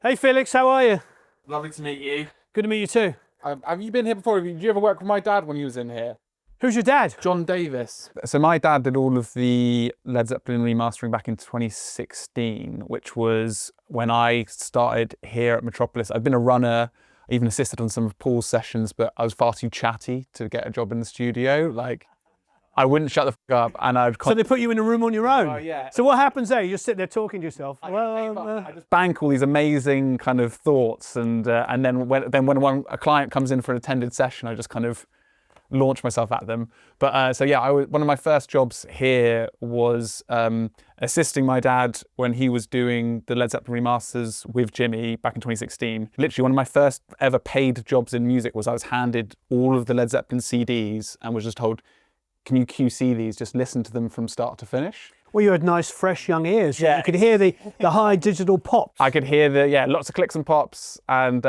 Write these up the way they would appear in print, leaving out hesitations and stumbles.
Hey Felix, how are you? Lovely to meet you. Good to meet you too. Have you been here before? Did you ever work with my dad when he was in here? Who's your dad? John Davis. So my dad did all of the Led Zeppelin remastering back in 2016, which was when I started here at Metropolis. I've been a runner, I even assisted on some of Paul's sessions, but I was far too chatty to get a job in the studio. Like, I wouldn't shut the f up, and I'd... So they put you in a room on your own? Oh, yeah. So what happens there? You just sit there talking to yourself? I just bank all these amazing kind of thoughts, and then when a client comes in for an attended session, I just kind of launch myself at them. But so yeah, one of my first jobs here was assisting my dad when he was doing the Led Zeppelin remasters with Jimmy back in 2016. Literally one of my first ever paid jobs in music was I was handed all of the Led Zeppelin CDs and was just told, can you QC these? Just listen to them from start to finish. Well, you had nice, fresh young ears. Yeah. You could hear the high digital pops. I could hear lots of clicks and pops and,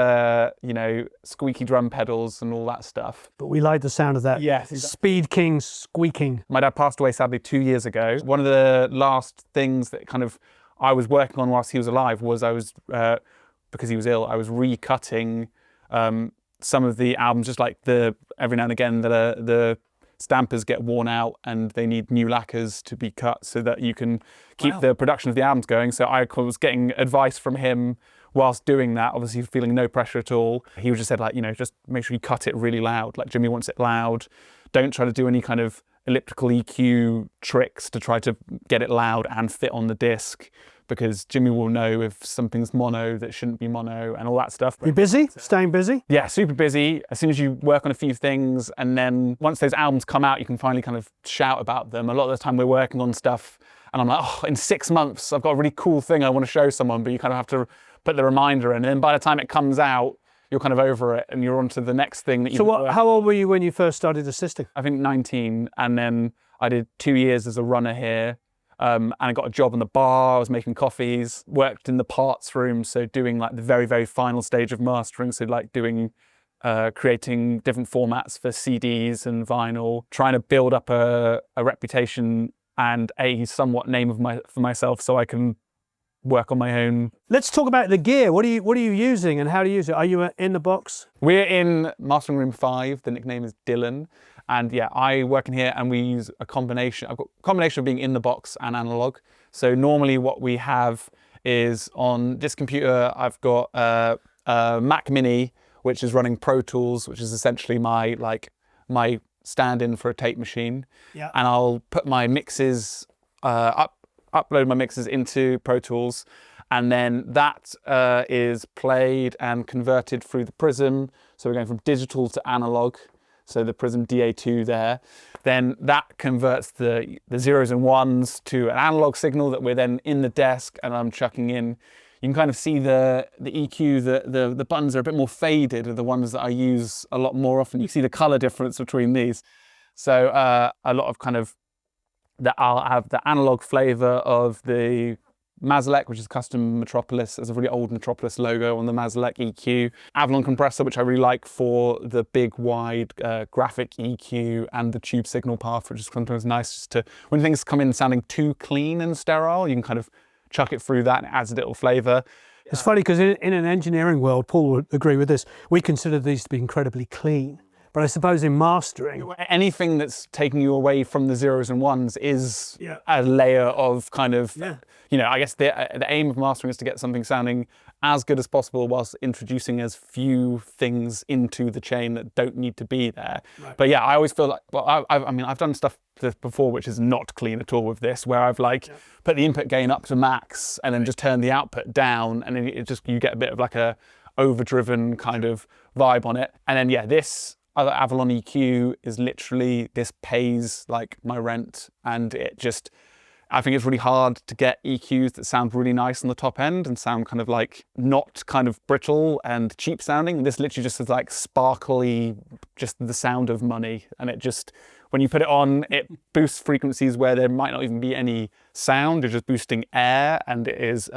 squeaky drum pedals and all that stuff. But we like the sound of that. Yes. Speed King squeaking. My dad passed away sadly 2 years ago. One of the last things that kind of I was working on whilst he was alive was because he was ill, I was recutting some of the albums, just like every now and again the stampers get worn out and they need new lacquers to be cut so that you can keep the production of the albums going. So I was getting advice from him whilst doing that, obviously feeling no pressure at all. He just said, just make sure you cut it really loud. Like, Jimmy wants it loud. Don't try to do any kind of elliptical EQ tricks to try to get it loud and fit on the disc, because Jimmy will know if something's mono that shouldn't be mono and all that stuff. You busy? Staying busy? Yeah, super busy. As soon as you work on a few things, and then once those albums come out, you can finally kind of shout about them. A lot of the time we're working on stuff and I'm like, oh, in 6 months, I've got a really cool thing I want to show someone, but you kind of have to put the reminder in. And then by the time it comes out, you're kind of over it and you're on to the next thing that you... So how old were you when you first started assisting? I think 19, and then I did 2 years as a runner here. And I got a job in the bar, I was making coffees, worked in the parts room, so doing like the very, very final stage of mastering, so like doing, creating different formats for CDs and vinyl, trying to build up a reputation and a somewhat name for myself so I can work on my own. Let's talk about the gear. What are you using and how do you use it? Are you in the box? We're in mastering room 5, the nickname is Dylan. And yeah, I work in here and we use a combination. I've got a combination of being in the box and analog. So normally what we have is on this computer, I've got a Mac Mini, which is running Pro Tools, which is essentially my stand-in for a tape machine. Yeah. And I'll put my mixes, upload my mixes into Pro Tools. And then that is played and converted through the Prism. So we're going from digital to analog. So the Prism DA2 there, then that converts the zeros and ones to an analog signal that we're then in the desk and I'm chucking in. You can kind of see the EQ, the buttons are a bit more faded, are the ones that I use a lot more often. You see the color difference between these. So a lot of kind of, I'll have the analog flavor of the Maselec, which is custom Metropolis. There's a really old Metropolis logo on the Maselec EQ. Avalon compressor, which I really like for the big, wide graphic EQ and the tube signal path, which is sometimes nice just to, when things come in sounding too clean and sterile, you can kind of chuck it through that and it adds a little flavor. It's funny because in an engineering world, Paul would agree with this, we consider these to be incredibly clean. But I suppose in mastering... Anything that's taking you away from the zeros and ones is a layer of kind of, I guess the aim of mastering is to get something sounding as good as possible whilst introducing as few things into the chain that don't need to be there. Right. But yeah, I always feel like, well, I've done stuff before which is not clean at all with this, where I've put the input gain up to max and then just turn the output down, and then you get a bit of like a overdriven kind of vibe on it. And then this other Avalon EQ is literally, this pays like my rent, and I think it's really hard to get EQs that sound really nice on the top end and sound kind of like not kind of brittle and cheap sounding. This literally just is like sparkly, just the sound of money. And it just, when you put it on, it boosts frequencies where there might not even be any sound. You're just boosting air, and it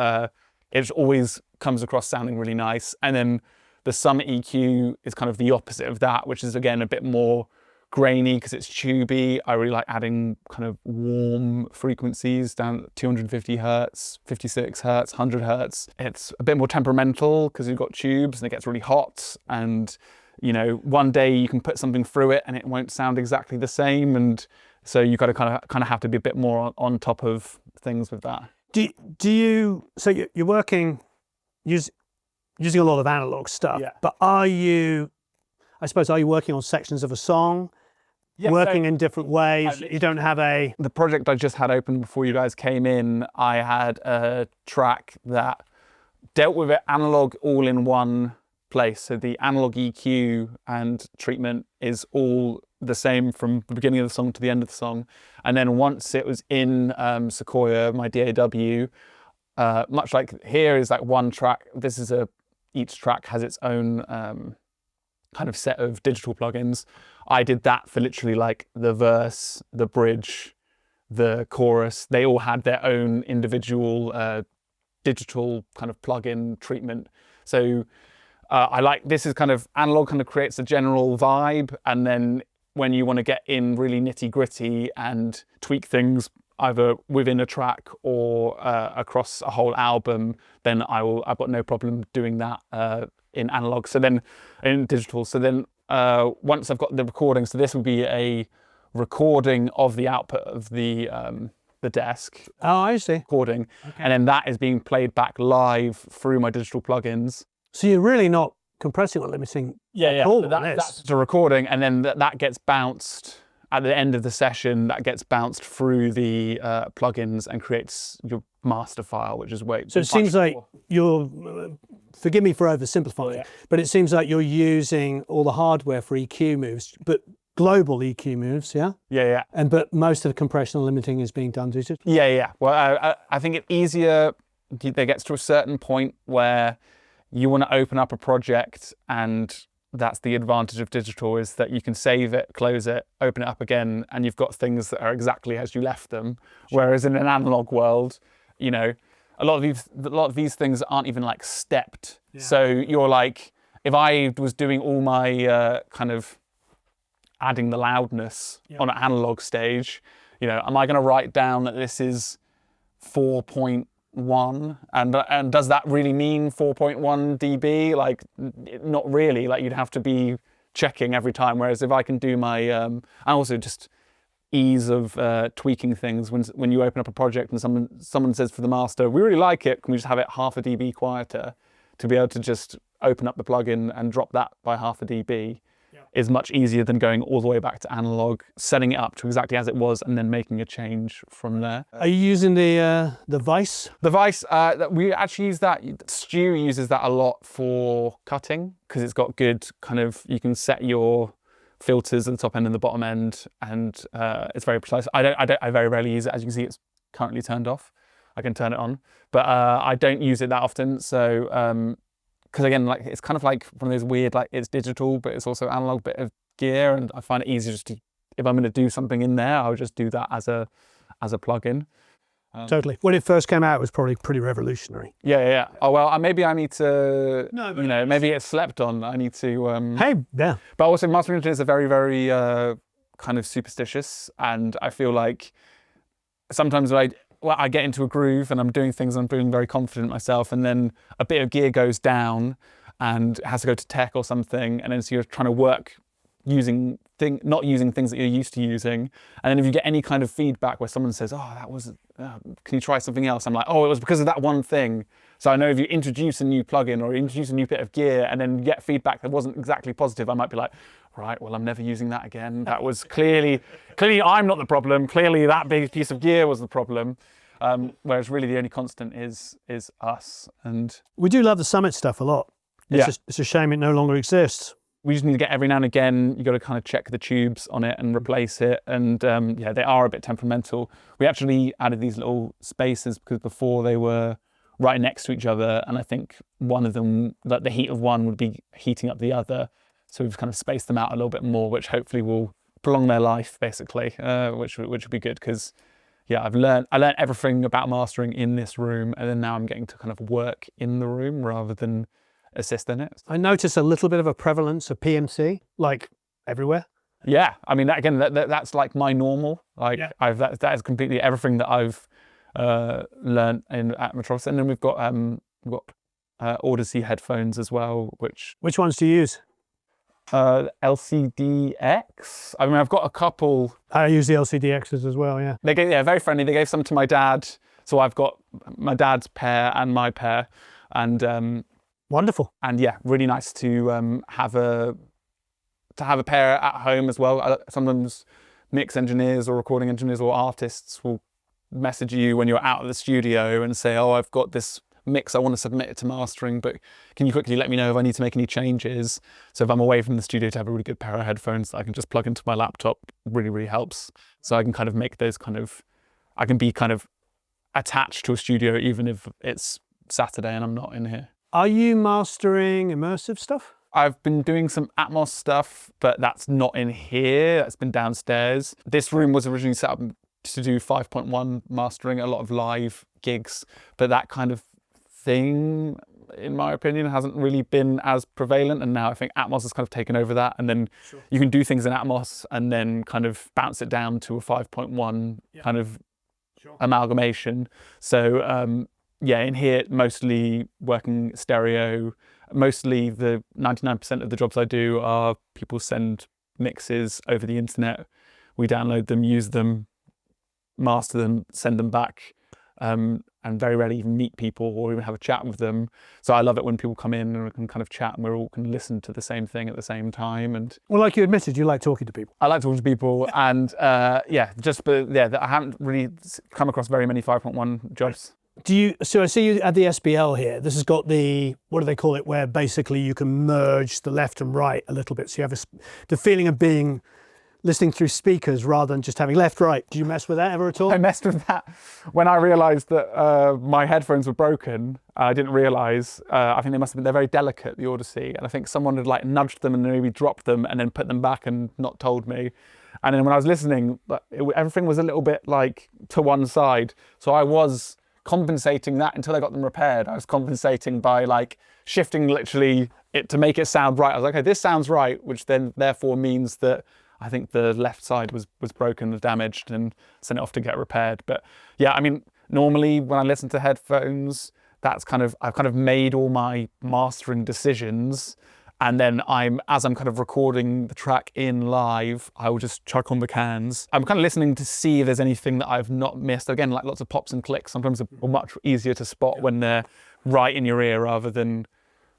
just always comes across sounding really nice. And then the Summit EQ is kind of the opposite of that, which is again a bit more grainy because it's tubey. I really like adding kind of warm frequencies down at 250 hertz, 56 hertz, 100 hertz. It's a bit more temperamental because you've got tubes and it gets really hot, and you know, one day you can put something through it and it won't sound exactly the same, and so you got to kind of have to be a bit more on top of things with that. Do you, so you're working using a lot of analog stuff, but are you working on sections of a song? Yeah, working in different ways. You don't have the project I just had open before you guys came in, I had a track that dealt with it analog all in one place. So the analog EQ and treatment is all the same from the beginning of the song to the end of the song. And then once it was in Sequoia, my DAW, much like here is like one track. Each track has its own kind of set of digital plugins. I did that for literally like the verse, the bridge, the chorus. They all had their own individual digital kind of plugin treatment. So I like, this is kind of analog, kind of creates a general vibe, and then when you want to get in really nitty gritty and tweak things either within a track or across a whole album, then I've got no problem doing that in analog. So then in digital. So then once I've got the recording, so this would be a recording of the output of the desk. Oh, I see. Recording. Okay. And then that is being played back live through my digital plugins. So you're really not compressing or limiting. Yeah. That's the recording, and then that gets bounced at the end of the session. That gets bounced through the plugins and creates your master file, which is way. So it seems like you're. Forgive me for oversimplifying, but it seems like you're using all the hardware for EQ moves, but global EQ moves, yeah? Yeah. But most of the compression and limiting is being done digitally? Yeah. Well, I think it's easier. There gets to a certain point where you want to open up a project, and that's the advantage of digital, is that you can save it, close it, open it up again, and you've got things that are exactly as you left them. Sure. Whereas in an analog world, you know, a lot of these things aren't even like stepped. Yeah. So you're like, if I was doing all my kind of adding the loudness on an analog stage, you know, am I going to write down that this is 4.1 and does that really mean 4.1 dB? Like, not really. Like, you'd have to be checking every time. Whereas if I can do my and also just ease of tweaking things when you open up a project and someone says for the master, we really like it, can we just have it half a dB quieter, to be able to just open up the plugin and drop that by half a dB is much easier than going all the way back to analog, setting it up to exactly as it was, and then making a change from there. Are you using the Vice? The Vice, we actually use that. Stu uses that a lot for cutting, because it's got good kind of, you can set your filters at the top end and the bottom end, and it's very precise. I very rarely use it. As you can see, it's currently turned off. I can turn it on, but I don't use it that often. So, because again, like, it's kind of like one of those weird, like, it's digital, but it's also analog bit of gear, and I find it easier just to, if I'm going to do something in there, I'll just do that as a plugin. Totally. When it first came out, it was probably pretty revolutionary. Yeah. Oh well, maybe I need to. No, but you know, maybe it's slept on. I need to. Yeah. But also, mastering engineers are very, very kind of superstitious, and I feel like sometimes I get into a groove and I'm doing things, I'm feeling very confident myself, and then a bit of gear goes down and it has to go to tech or something, and then so you're trying to work not using things that you're used to using, and then if you get any kind of feedback where someone says, oh, that was, can you try something else? I'm like, oh, it was because of that one thing. So I know if you introduce a new plugin or introduce a new bit of gear and then get feedback that wasn't exactly positive, I might be like, right, well, I'm never using that again. That was clearly I'm not the problem. Clearly that big piece of gear was the problem. Whereas really the only constant is us. And we do love the Summit stuff a lot. It's a shame it no longer exists. We just need to get, every now and again, you got to kind of check the tubes on it and replace it. And they are a bit temperamental. We actually added these little spaces because before they were right next to each other. And I think one of them, like the heat of one would be heating up the other. So we've kind of spaced them out a little bit more, which hopefully will prolong their life, basically, which would be good, because I learned everything about mastering in this room, and then now I'm getting to kind of work in the room rather than assist in it. I noticed a little bit of a prevalence of PMC, like everywhere. Yeah, I mean, again, that's like my normal. Like, that is completely everything that I've learned at Metropolis. And then we've got Audeze headphones as well. Which ones do you use? LCDX. I mean, I've got a couple. I use the LCDXs as well. Yeah. Very friendly. They gave some to my dad, so I've got my dad's pair and my pair, and wonderful. And yeah, really nice to have a pair at home as well. Sometimes mix engineers or recording engineers or artists will message you when you're out of the studio and say, oh, I've got this mix, I want to submit it to mastering, but can you quickly let me know if I need to make any changes? So if I'm away from the studio, to have a really good pair of headphones that I can just plug into my laptop really helps. So I can kind of make those I can be kind of attached to a studio even if it's Saturday and I'm not in here. Are you mastering immersive stuff? I've been doing some Atmos stuff, but that's not in here. That's been downstairs. This room was originally set up to do 5.1 mastering, a lot of live gigs, but that kind of thing, in my opinion, hasn't really been as prevalent. And now I think Atmos has kind of taken over that. And then you can do things in Atmos and then kind of bounce it down to a 5.1 kind of amalgamation. So yeah, in here, mostly working stereo. Mostly the 99% of the jobs I do are people send mixes over the internet. We download them, use them, master them, send them back, and very rarely even meet people or even have a chat with them. So I love it when people come in and we can kind of chat and we all can listen to the same thing at the same time. And well, like you admitted, you like talking to people. I like talking to people, and I haven't really come across very many 5.1 jobs. So I see you at the SBL here. This has got the, what do they call it, where basically you can merge the left and right a little bit. So you have the feeling of listening through speakers rather than just having left, right. Do you mess with that ever at all? I messed with that when I realised that my headphones were broken. I didn't realise. I think they're very delicate, the Audeze. And I think someone had like nudged them and maybe dropped them and then put them back and not told me. And then when I was listening, everything was a little bit like to one side. So I was compensating that until I got them repaired. I was compensating by like shifting literally it to make it sound right. I was like, okay, this sounds right, which then therefore means that I think the left side was broken, was damaged, and sent it off to get repaired. But yeah, I mean, normally when I listen to headphones, I've kind of made all my mastering decisions, and then as I'm kind of recording the track in live, I will just chuck on the cans. I'm kind of listening to see if there's anything that I've not missed. Again, like lots of pops and clicks, sometimes they're much easier to spot when they're right in your ear rather than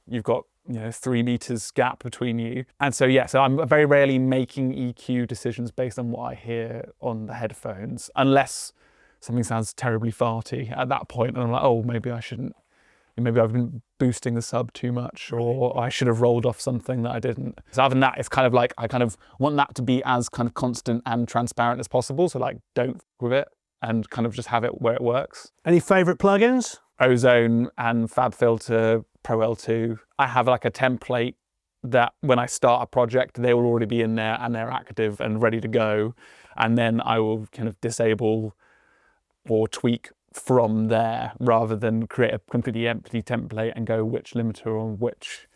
you've got 3 meters gap between you. And so so I'm very rarely making EQ decisions based on what I hear on the headphones, unless something sounds terribly farty at that point, and I'm like, oh, maybe I shouldn't. Maybe I've been boosting the sub too much, or I should have rolled off something that I didn't. So other than that, it's kind of like I kind of want that to be as kind of constant and transparent as possible. So like, don't f with it and kind of just have it where it works. Any favorite plugins? Ozone and FabFilter Pro L2. I have like a template that when I start a project, they will already be in there and they're active and ready to go. And then I will kind of disable or tweak from there rather than create a completely empty template and go which limiter or which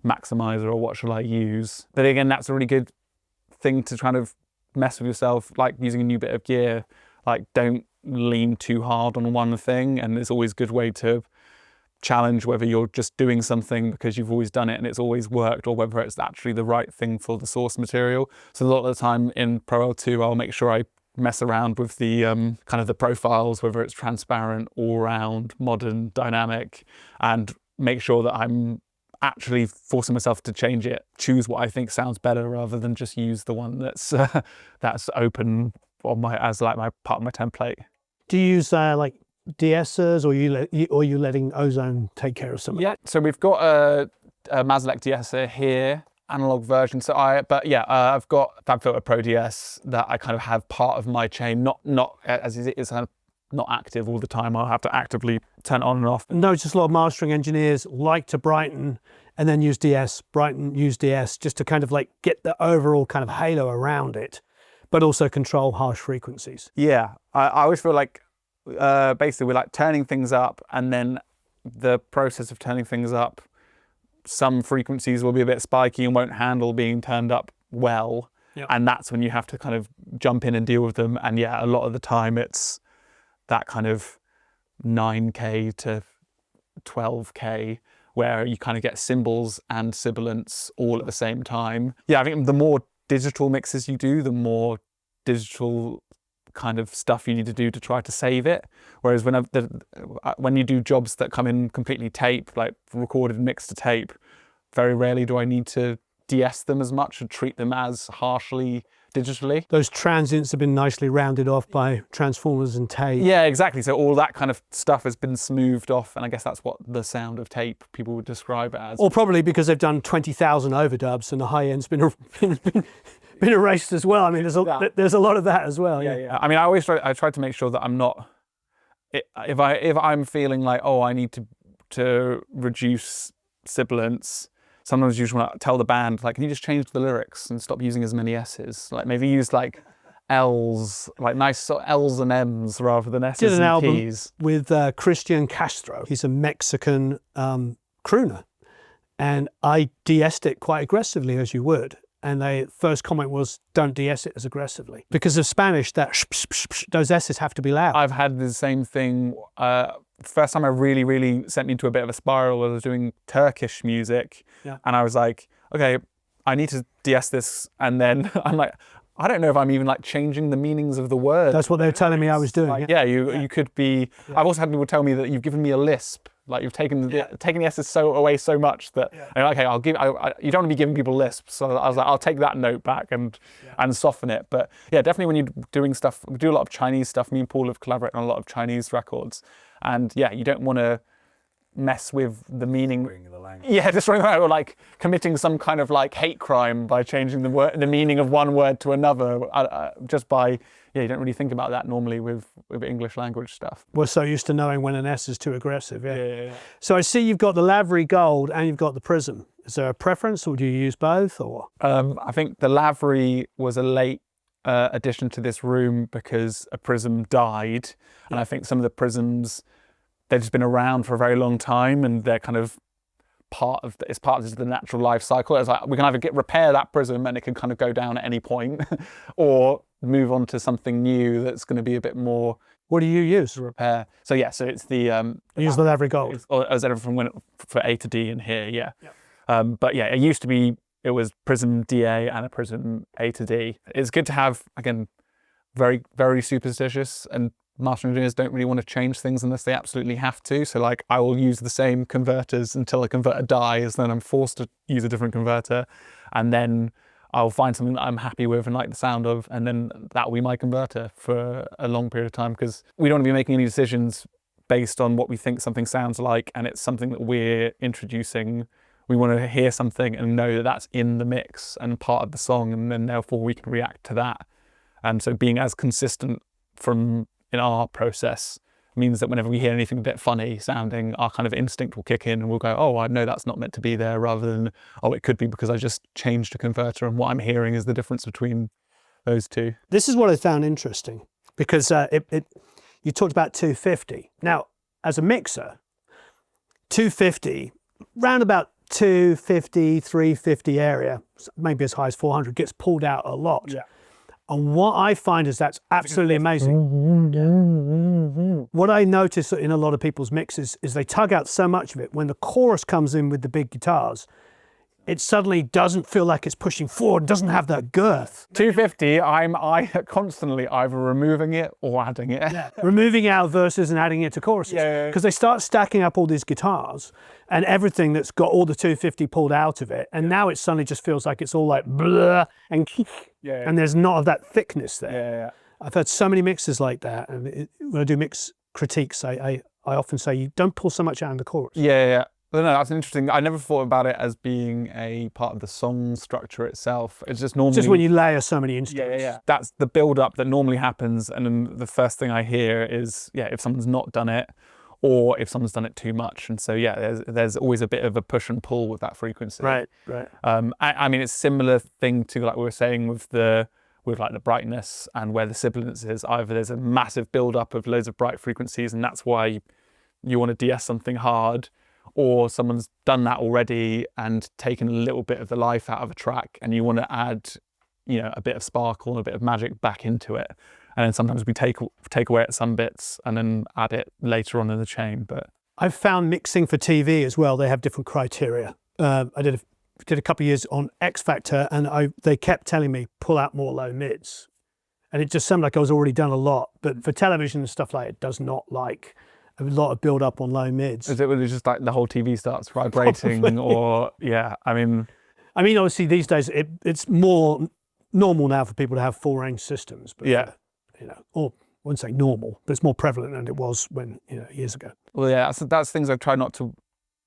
maximizer or what shall I use. But again, that's a really good thing to kind of mess with yourself, like using a new bit of gear. Like, don't lean too hard on one thing, and it's always a good way to challenge whether you're just doing something because you've always done it and it's always worked, or whether it's actually the right thing for the source material. So a lot of the time in Pro L2, I'll make sure I mess around with the kind of the profiles, whether it's transparent, all round, modern, dynamic, and make sure that I'm actually forcing myself to change it, choose what I think sounds better rather than just use the one that's open on as like my part of my template. Do you use like de-essers, or you letting Ozone take care of some? Yeah, so we've got a Maselec de-esser here, analog version. So I've got FabFilter Pro DS that I kind of have part of my chain, not as it is kind of not active all the time. I'll have to actively turn it on and off. Notice a lot of mastering engineers like to brighten and then use DS, brighten, use DS, just to kind of like get the overall kind of halo around it, but also control harsh frequencies. Yeah, I always feel like basically we're like turning things up, and then the process of turning things up, some frequencies will be a bit spiky and won't handle being turned up well. And that's when you have to kind of jump in and deal with them. And yeah, a lot of the time it's that kind of 9K to 12K where you kind of get cymbals and sibilance all at the same time. Yeah, I think the more digital mixes you do, the more digital kind of stuff you need to do to try to save it. Whereas when you do jobs that come in completely tape, like recorded and mixed to tape, very rarely do I need to de-ess them as much and treat them as harshly digitally. Those transients have been nicely rounded off by transformers and tape. Yeah, exactly. So all that kind of stuff has been smoothed off, and I guess that's what the sound of tape people would describe it as. Or probably because they've done 20,000 overdubs and the high end's been erased as well. I mean, there's a lot of that as well. Yeah. I mean, I try to make sure that I'm not, if I'm feeling like, oh, I need to reduce sibilance. Sometimes you just want to tell the band, like, can you just change the lyrics and stop using as many S's? Like maybe use like L's, like nice L's and M's rather than S's and P's. Did an album with Christian Castro. He's a Mexican crooner. And I de-essed it quite aggressively, as you would. And the first comment was, don't de-ess it as aggressively. Because of Spanish, those S's have to be loud. I've had the same thing. First time I really sent me into a bit of a spiral was I was doing Turkish music. Yeah. And I was like, okay, I need to de-ess this. And then I'm like, I don't know if I'm even like changing the meanings of the words. That's what they were telling me I was doing. Like, you could be, I've also had people tell me that you've given me a lisp. Like you've taken the S's away so much that okay, you don't want to be giving people lisps. So I was like, I'll take that note back and soften it. But yeah, definitely when you're doing stuff, we do a lot of Chinese stuff. Me and Paul have collaborated on a lot of Chinese records, and yeah, you don't want to mess with the meaning. Destroying the language. Yeah, destroying the language, or like committing some kind of like hate crime by changing the meaning of one word to another just by. Yeah, you don't really think about that normally with English language stuff. We're so used to knowing when an S is too aggressive, yeah. So I see you've got the Lavry Gold and you've got the Prism. Is there a preference, or do you use both? Or I think the Lavry was a late addition to this room because a Prism died, and I think some of the Prisms, they've just been around for a very long time, and they're kind of part of the natural life cycle. It's like we can either repair that Prism and it can kind of go down at any point, or move on to something new that's going to be a bit more. What do you use to repair? So yeah, so it's the use the Lavry Gold. As everything for A to D in here, yeah. But yeah, it used to be it was Prism DA and a Prism A to D. It's good to have, again, very superstitious, and mastering engineers don't really want to change things unless they absolutely have to. So like I will use the same converters until a converter dies, then I'm forced to use a different converter, and then I'll find something that I'm happy with and like the sound of, and then that will be my converter for a long period of time, because we don't want to be making any decisions based on what we think something sounds like, and it's something that we're introducing. We want to hear something and know that that's in the mix and part of the song, and then therefore we can react to that. And so being as consistent in our process means that whenever we hear anything a bit funny sounding, our kind of instinct will kick in and we'll go, oh, I know that's not meant to be there, rather than, oh, it could be because I just changed a converter and what I'm hearing is the difference between those two. This is what I found interesting, because you talked about 250. Now, as a mixer, 250, round about 250, 350 area, maybe as high as 400, gets pulled out a lot. Yeah. And what I find is that's absolutely amazing. What I notice in a lot of people's mixes is they tug out so much of it. When the chorus comes in with the big guitars, it suddenly doesn't feel like it's pushing forward, it doesn't have that girth. 250, I constantly either removing it or adding it. Yeah. Removing out verses and adding it to choruses. Because they start stacking up all these guitars and everything that's got all the 250 pulled out of it, and now it suddenly just feels like it's all like blah and and there's not of that thickness there. I've heard so many mixes like that, and when I do mix critiques, I often say you don't pull so much out in the chorus. No, that's interesting. I never thought about it as being a part of the song structure itself. It's just normally... Just when you layer so many instruments. That's the build-up that normally happens, and then the first thing I hear is, if someone's not done it, or if someone's done it too much. And so, there's always a bit of a push and pull with that frequency. Right. I mean, it's a similar thing to, like we were saying, with the brightness and where the sibilance is. Either there's a massive build-up of loads of bright frequencies, and that's why you want to de-ess something hard, or someone's done that already and taken a little bit of the life out of a track, and you want to add you know, a bit of sparkle and a bit of magic back into it. And then sometimes we take away at some bits and then add it later on in the chain. But I've found mixing for TV as well, they have different criteria. I did a couple of years on X Factor, and they kept telling me pull out more low mids, and it just sounded like I was already done a lot. But for television and stuff like it does not like a lot of build up on low mids. Is it really just like the whole TV starts vibrating? Probably. Or yeah, I mean obviously these days it's more normal now for people to have full range systems. But yeah, you know, or I wouldn't say normal, but it's more prevalent than it was when, you know, years ago. Well, yeah, that's things I try not to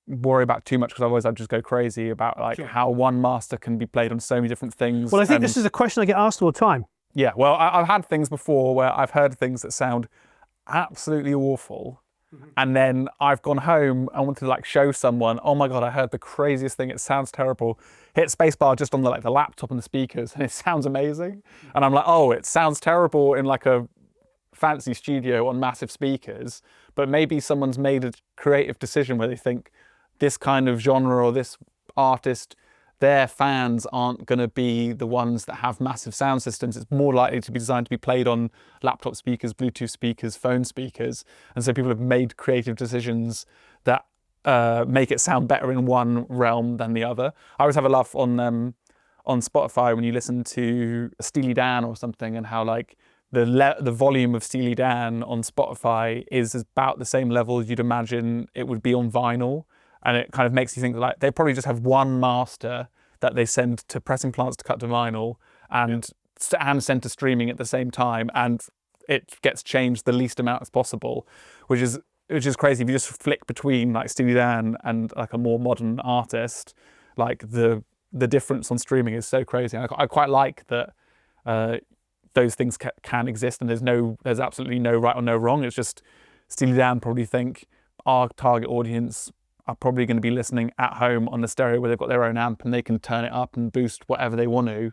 worry about too much, because otherwise I'd just go crazy about like how one master can be played on so many different things. Well, I think this is a question I get asked all the time. Yeah, well, I've had things before where I've heard things that sound absolutely awful, and then I've gone home and wanted to like show someone, oh my God, I heard the craziest thing, it sounds terrible. Hit spacebar just on the laptop and the speakers, and it sounds amazing. And I'm like, oh, it sounds terrible in like a fancy studio on massive speakers, but maybe someone's made a creative decision where they think this kind of genre or this artist, their fans aren't going to be the ones that have massive sound systems. It's more likely to be designed to be played on laptop speakers, Bluetooth speakers, phone speakers. And so people have made creative decisions that make it sound better in one realm than the other. I always have a laugh on Spotify when you listen to Steely Dan or something, and how like the volume of Steely Dan on Spotify is about the same level you'd imagine it would be on vinyl. And it kind of makes you think like they probably just have one master that they send to pressing plants to cut to vinyl and send to streaming at the same time, and it gets changed the least amount as possible, which is crazy. If you just flick between like Steely Dan and like a more modern artist, like the difference on streaming is so crazy. I quite like that those things can exist, and there's absolutely no right or no wrong. It's just Steely Dan probably think our target audience are probably going to be listening at home on the stereo where they've got their own amp and they can turn it up and boost whatever they want to.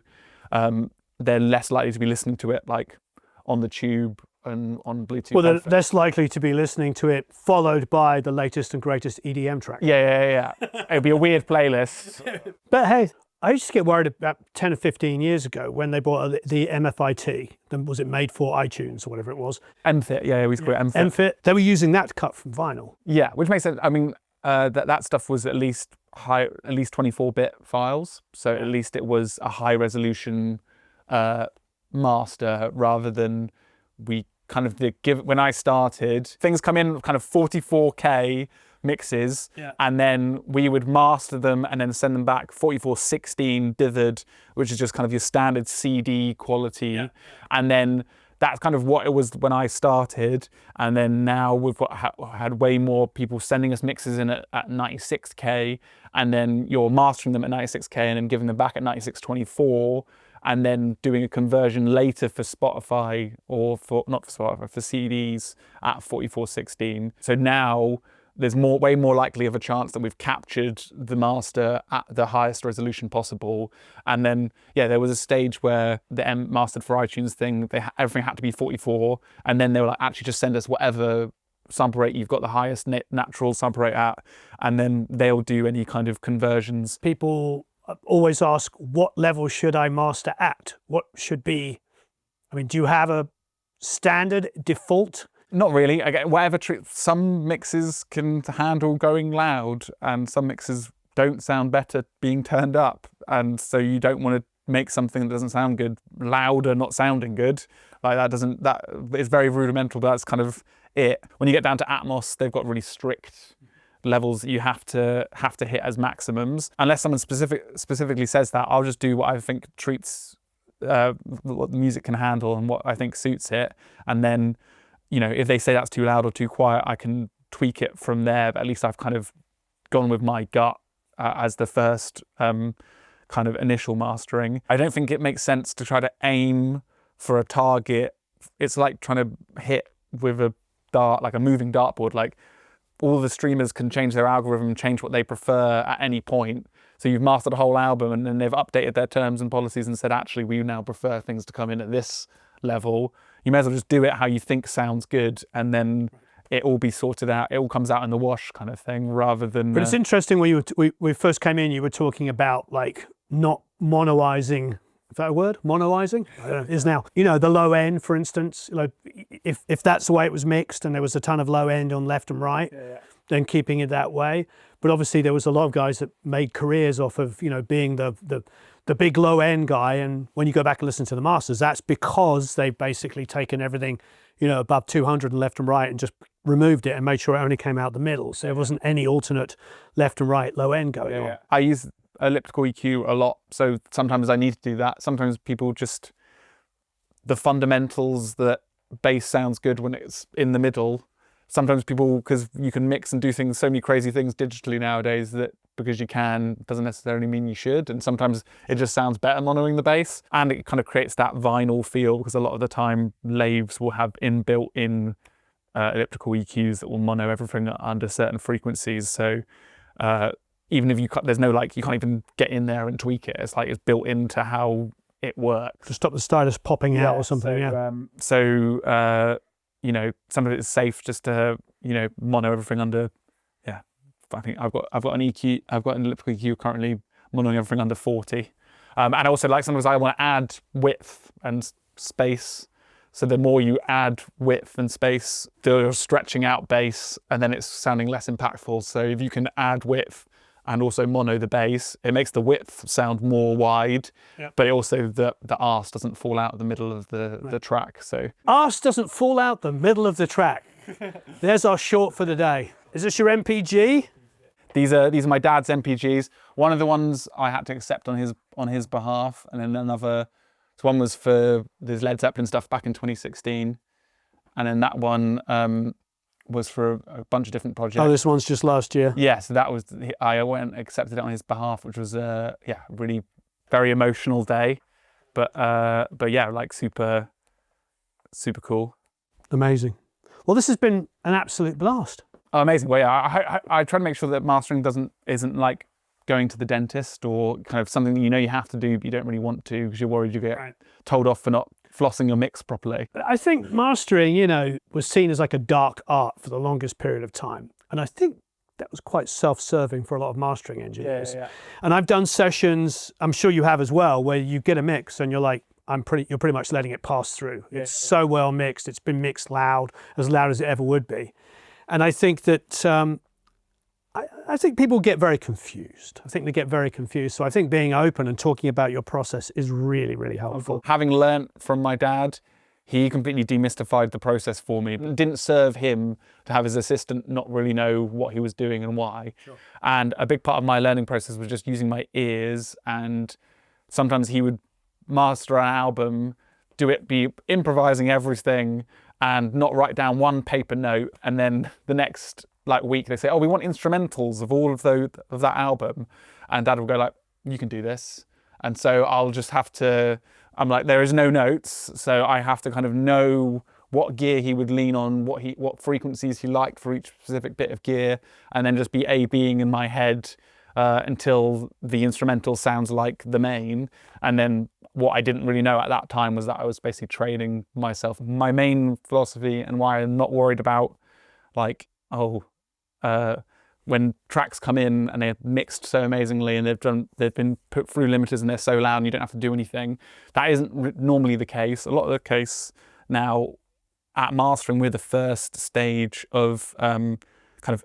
They're less likely to be listening to it like on the tube and on Bluetooth. Well, they're less likely to be listening to it followed by the latest and greatest EDM track. Yeah. It'll be a weird playlist. But hey, I used to get worried about 10 or 15 years ago when they bought the MFIT. Was it made for iTunes or whatever it was? MFIT, yeah, we used to call it MFIT. MFIT. They were using that to cut from vinyl. Yeah, which makes sense. I mean, that stuff was at least 24-bit files, so at least it was a high resolution master, rather than we kind of when I started, things come in kind of 44K mixes, and then we would master them and then send them back 4416 dithered, which is just kind of your standard CD quality, and then that's kind of what it was when I started. And then now we've had way more people sending us mixes in at 96K, and then you're mastering them at 96K and then giving them back at 9624, and then doing a conversion later for Spotify or not for Spotify, for CDs at 4416. So now there's way more likely of a chance that we've captured the master at the highest resolution possible. And then, there was a stage where the mastered for iTunes thing, everything had to be 44. And then they were like, actually just send us whatever sample rate you've got the highest natural sample rate at. And then they'll do any kind of conversions. People always ask, what level should I master at? What should be, do you have a standard default? Not really. Whatever. Some mixes can handle going loud, and some mixes don't sound better being turned up, and so you don't want to make something that doesn't sound good louder, not sounding good. Like that is very rudimental, but that's kind of it. When you get down to Atmos, they've got really strict levels that you have to hit as maximums. Unless someone specifically says that, I'll just do what I think treats what the music can handle and what I think suits it, and then, if they say that's too loud or too quiet, I can tweak it from there. But at least I've kind of gone with my gut as the first kind of initial mastering. I don't think it makes sense to try to aim for a target. It's like trying to hit with a dart, like a moving dartboard. Like, all the streamers can change their algorithm, change what they prefer at any point. So you've mastered a whole album, and then they've updated their terms and policies and said, actually, we now prefer things to come in at this level. You may as well just do it how you think sounds good, and then it all be sorted out. It all comes out in the wash, kind of thing, rather than. But it's interesting when we first came in, you were talking about like not monoizing that a word? Monoizing? I don't know, is now. You know, the low end, for instance, like if that's the way it was mixed and there was a ton of low end on left and right, then keeping it that way. But obviously there was a lot of guys that made careers off of, you know, being the big low end guy. And when you go back and listen to the masters, that's because they've basically taken everything, you know, above 200 and left and right and just removed it and made sure it only came out the middle. So there wasn't any alternate left and right low end going on. I use elliptical EQ a lot. So sometimes I need to do that. Sometimes people just, the fundamentals that bass sounds good when it's in the middle. Sometimes people, because you can mix and do things, so many crazy things digitally nowadays that because you can doesn't necessarily mean you should. And sometimes it just sounds better monoing the bass, and it kind of creates that vinyl feel, because a lot of the time Lavs will have inbuilt in elliptical EQs that will mono everything under certain frequencies. So even if you there's no like, you can't even get in there and tweak it. It's like it's built into how it works. To stop the stylus popping out or something. So, you know, some of it is safe just to, you know, mono everything under. Yeah, I think I've got an EQ, I've got an elliptical EQ currently monoing everything under 40. And also, like, sometimes I want to add width and space. So the more you add width and space, the stretching out bass, and then it's sounding less impactful. So if you can add width and also mono the bass, it makes the width sound more wide, but it also the arse doesn't fall out of the middle of the track. So arse doesn't fall out the middle of the track. There's our short for the day. Is this your MPG? These are my dad's MPGs. One of the ones I had to accept on his behalf, and then another. So one was for this Led Zeppelin stuff back in 2016, and then that one was for a bunch of different projects. Oh, this one's just last year. Yeah, so that was, I went and accepted it on his behalf, which was really very emotional day, but yeah, like super cool. Amazing. Well, this has been an absolute blast. Oh, amazing. Well, yeah, I try to make sure that mastering isn't like going to the dentist or kind of something that you know you have to do but you don't really want to because you're worried you get told off for not flossing your mix properly. I think mastering, you know, was seen as like a dark art for the longest period of time. And I think that was quite self-serving for a lot of mastering engineers. And I've done sessions, I'm sure you have as well, where you get a mix and you're like, you're pretty much letting it pass through. It's so well mixed, it's been mixed loud as it ever would be. And I think that, I think people get very confused. I think they get very confused. So I think being open and talking about your process is really, really helpful. Having learnt from my dad, he completely demystified the process for me. It didn't serve him to have his assistant not really know what he was doing and why. And a big part of my learning process was just using my ears, and sometimes he would master an album, be improvising everything and not write down one paper note, and then the next week they say, oh, we want instrumentals of all of that album, and Dad will go like, you can do this. And so I'll just have to, I'm like, there is no notes, so I have to kind of know what gear he would lean on, what frequencies he liked for each specific bit of gear, and then just be A-Bing in my head until the instrumental sounds like the main. And then what I didn't really know at that time was that I was basically training myself. My main philosophy and why I'm not worried about when tracks come in and they're mixed so amazingly and they've been put through limiters and they're so loud and you don't have to do anything. That isn't normally the case. A lot of the case now at mastering, we're the first stage of kind of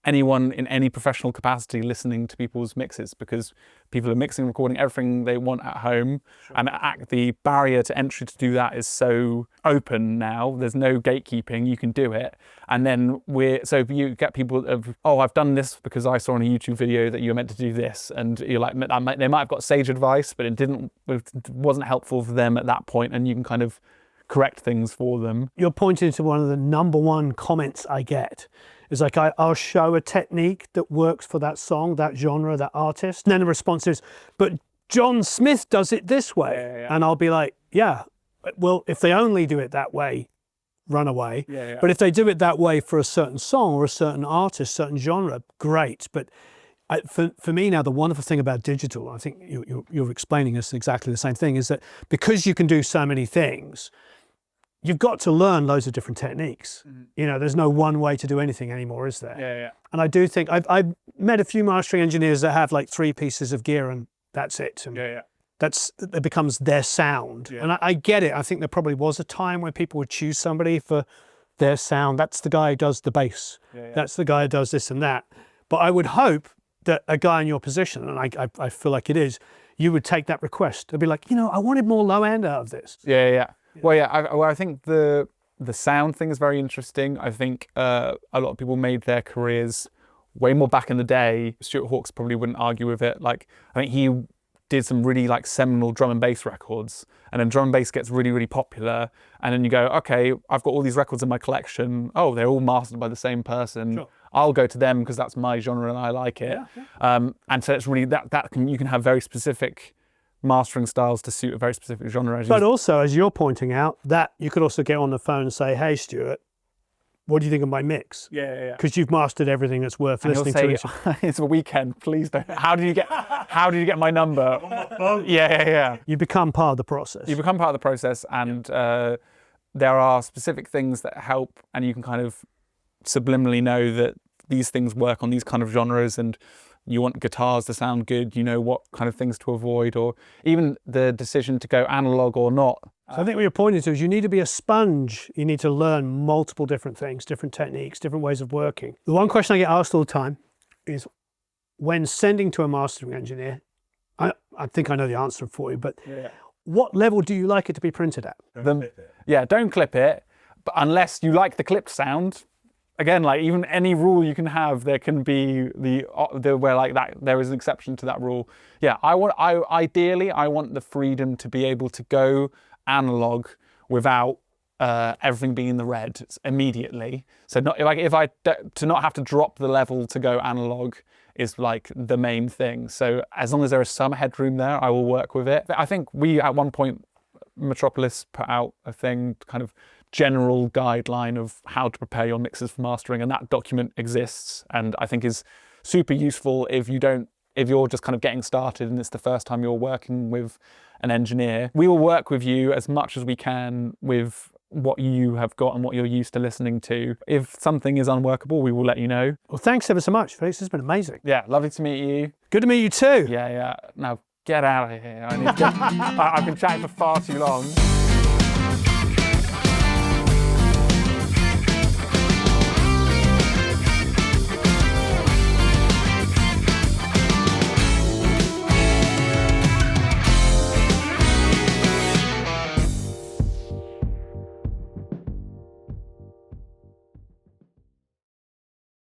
anyone in any professional capacity listening to people's mixes, because people are mixing, recording everything they want at home. And the barrier to entry to do that is so open now. There's no gatekeeping, you can do it. And then so you get people of, oh, I've done this because I saw on a YouTube video that you're meant to do this. And you're like, they might have got sage advice, but it wasn't helpful for them at that point, and you can kind of correct things for them. You're pointing to one of the #1 comments I get. It's like, I'll show a technique that works for that song, that genre, that artist. And then the response is, but John Smith does it this way. And I'll be like, yeah, well, if they only do it that way, run away. But if they do it that way for a certain song or a certain artist, certain genre, great. But for me now, the wonderful thing about digital, I think you're explaining us exactly the same thing, is that because you can do so many things, you've got to learn loads of different techniques. You know, there's no one way to do anything anymore, is there? And I do think, I've met a few mastering engineers that have like 3 pieces of gear and that's it. And it becomes their sound. And I get it. I think there probably was a time where people would choose somebody for their sound. That's the guy who does the bass. That's the guy who does this and that. But I would hope that a guy in your position, and I feel like it is, you would take that request and be like, you know, I wanted more low end out of this. Well, I think the sound thing is very interesting. I think a lot of people made their careers way more back in the day. Stuart Hawkes probably wouldn't argue with it. Like, I think he did some really like seminal drum and bass records, and then drum and bass gets really, really popular. And then you go, okay, I've got all these records in my collection. Oh, they're all mastered by the same person. Sure. I'll go to them because that's my genre and I like it. And so it's really you can have very specific mastering styles to suit a very specific genre. But also, as you're pointing out, that you could also get on the phone and say, hey, Stuart, what do you think of my mix? Because you've mastered everything that's worth listening to. It's a weekend, please don't. How did you get my number? You become part of the process. You become part of the process, and there are specific things that help, and you can kind of subliminally know that these things work on these kind of genres, and you want guitars to sound good, you know what kind of things to avoid, or even the decision to go analog or not. So I think what you're pointing to is you need to be a sponge. You need to learn multiple different things, different techniques, different ways of working. The one question I get asked all the time is, when sending to a mastering engineer, I think I know the answer for you, but what level do you like it to be printed at? Don't clip it, but unless you like the clipped sound. Again, like even any rule you can have, there can be where like that there is an exception to that rule. Ideally I want the freedom to be able to go analog without everything being in the red immediately. So to not have to drop the level to go analog is like the main thing. So as long as there is some headroom there, I will work with it. I think we at one point, Metropolis put out a thing, kind of general guideline of how to prepare your mixes for mastering, and that document exists, and I think is super useful if you're just kind of getting started and it's the first time you're working with an engineer. We will work with you as much as we can with what you have got and what you're used to listening to. If something is unworkable, we will let you know. Well, thanks ever so much, Felix. It's been amazing. Yeah, lovely to meet you. Good to meet you too. Yeah. Now get out of here. I've been chatting for far too long.